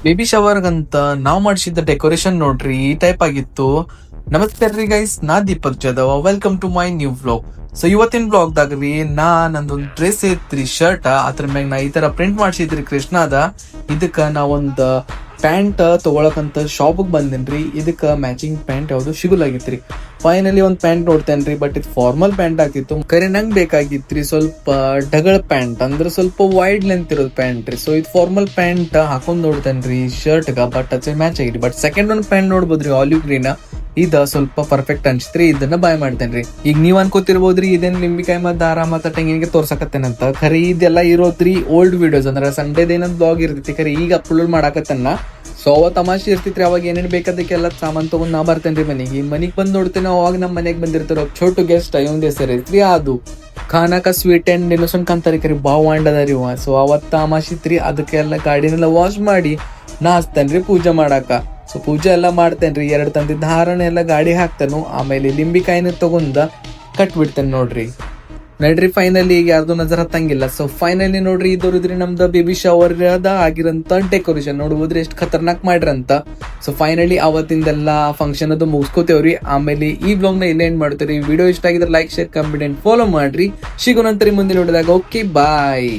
Baby ಶವರ್ಗಂತ ನಾವ್ ಮಾಡಿಸಿದ decoration ನೋಡ್ರಿ ಈ ಟೈಪ್ ಆಗಿತ್ತು. ನಮಸ್ತೆ ರೀ ಗೈಸ್, ನಾ Deepak Jadhav, welcome to my new vlog. So ಇವತ್ತಿನ ವ್ಲಾಗ್ ದಾಗ್ರಿ ನಂದೊಂದ್ ಡ್ರೆಸ್ ಐತ್ರಿ, ಶರ್ಟ್, ಅದ್ರ ಮ್ಯಾಗ ನಾ ಈ ತರ ಪ್ರಿಂಟ್ ಮಾಡ್ಸಿದ್ರಿ ಕೃಷ್ಣದ. ಇದಕ್ಕ ನಾವೊಂದ್ ಪ್ಯಾಂಟ್ ತಗೊಳಕಂತ ಶಾಪಿಗೆ ಬಂದೇನ್ರಿ. ಇದಕ್ಕ ಮ್ಯಾಚಿಂಗ್ ಪ್ಯಾಂಟ್ ಯಾವ್ದು ಸಿಗುಲಾಗಿತ್ರಿ. ಫೈನಲಿ ಒಂದ್ ಪ್ಯಾಂಟ್ ನೋಡ್ತೇನ್ರಿ, ಬಟ್ ಇದು ಫಾರ್ಮಲ್ ಪ್ಯಾಂಟ್ ಆಗಿತ್ತು. ಕರೆ ನಂಗ್ ಬೇಕಾಗಿತ್ರಿ ಸ್ವಲ್ಪ ಡಗಳ ಪ್ಯಾಂಟ್, ಅಂದ್ರೆ ಸ್ವಲ್ಪ ವೈಡ್ ಲೆಂತ್ ಇರೋದು ಪ್ಯಾಂಟ್ ರೀ. ಸೊ ಇದು ಫಾರ್ಮಲ್ ಪ್ಯಾಂಟ್ ಹಾಕೊಂಡ್ ನೋಡ್ತೇನ್ರಿ ಶರ್ಟ್ ಗ, ಬಟ್ ಅದ್ ಮ್ಯಾಚ್ ಆಗಿರಿ. ಬಟ್ ಸೆಕೆಂಡ್ ಒಂದ್ ಪ್ಯಾಂಟ್ ನೋಡ್ಬೋದ್ರಿ, ಆಲಿವ್ ಗ್ರೀನ್, ಇದ ಸ್ವಲ್ಪ ಪರ್ಫೆಕ್ಟ್ ಅನ್ಸಿತ್ರಿ. ಇದನ್ನ ಬಾಯ್ ಮಾಡ್ತೇನ್ರಿ. ಈಗ ನೀವ್ ಅನ್ಕೋತಿರ್ಬೋದ್ರಿ ಇದೇನ್ ಲಿಂಬಿಕಾಯಿ ಮತ್ತ ದಾರ ಮತ್ತ ತೆಂಗಿನಕಾಯಿ ತೋರ್ಸಕತ್ತೇನಂತ. ಖರೀ ಇದೆಲ್ಲ ಇರೋದ್ರಿ ಓಲ್ಡ್ ವಿಡಿಯೋಸ್, ಅಂದ್ರೆ ಸಂಡೇದ ಏನಂದ್ ಬ್ಲಾಗ್ ಇರ್ತೈತಿ. ಖರೀ ಈಗ ಅಪ್ಲೋಡ್ ಮಾಡಾಕತ್ತನ್ನ. ಸೊ ಅವ ತಮಾಷೆ ಇರ್ತಿತ್ರಿ. ಅವಾಗ ಏನೇನ್ ಬೇಕಾದಕ್ಕೆಲ್ಲ ಸಾಮಾನ್ ತಗೊಂಡ್ ನಾ ಬರ್ತೇನ್ರಿ ಮನಿಗ್ ಬಂದ್ ನೋಡ್ತೇನೆ. ಅವಾಗ ನಮ್ ಮನೆಗ್ ಬಂದಿರ್ತಾರ ಛೋಟು ಗೆಸ್ಟ್, ಇವಂದ್ ಹೆಸರು ಐತ್ರಿ ಅದು ಖಾನಾಕ ಸ್ವೀಟ್ ಅಂಡ್ ಇನ್ನೊಸನ್ ಕಂತಾರಿ. ಕರಿ ಬಾವ್ ಅಂಡದಾರಿ ಅವ. ಸೊ ಅವತ್ ತಮಾಷಿತ್ರಿ. ಅದಕ್ಕೆಲ್ಲ ಗಾಡಿನೆಲ್ಲ ವಾಶ್ ಮಾಡಿ ನಾ ಹಚ್ತೇನ್ರಿ ಪೂಜೆ ಮಾಡಾಕ. ಸೊ ಪೂಜೆ ಎಲ್ಲ ಮಾಡ್ತೇನ್ರಿ. 2 ತಂದಿದ್ದ ಹಾರನ ಎಲ್ಲ ಗಾಡಿ ಹಾಕ್ತೇನು. ಆಮೇಲೆ ಲಿಂಬಿಕಾಯಿನ ತಗೊಂಡ ಕಟ್ಬಿಡ್ತೇನೆ ನೋಡ್ರಿ. ನಡ್ರಿ ಫೈನಲಿ ಈಗ ಯಾರ್ದು ನಜರ್ ಹತ್ತಂಗಿಲ್ಲ. ಸೊ ಫೈನಲಿ ನೋಡ್ರಿ ಇದೋರಿದ್ರಿ ನಮ್ದು ಬೇಬಿ ಶವರ್ ಆಗಿರಂತ ಡೆಕೋರೇಷನ್ ನೋಡ್ಬೋದ್ರಿ ಎಷ್ಟು ಖತರ್ನಾಕ್ ಮಾಡ್ರಂತ. ಸೊ ಫೈನಲಿ ಅವತ್ತಿಂದೆಲ್ಲ ಫಂಕ್ಷನ್ ಅದು ಮುಗಿಸ್ಕೋತೇವ್ರಿ. ಆಮೇಲೆ ಈ ಬ್ಲಾಗ್ ನ ಏನ್ ಮಾಡ್ತೀರಿ. ವಿಡಿಯೋ ಇಷ್ಟ ಆಗಿದ್ರೆ like, share, comment and follow ಮಾಡ್ರಿ. ಸಿಗೋಣಂತರಿ ಮುಂದಿನ ನೋಡಿದಾಗ. ಓಕೆ ಬಾಯ್.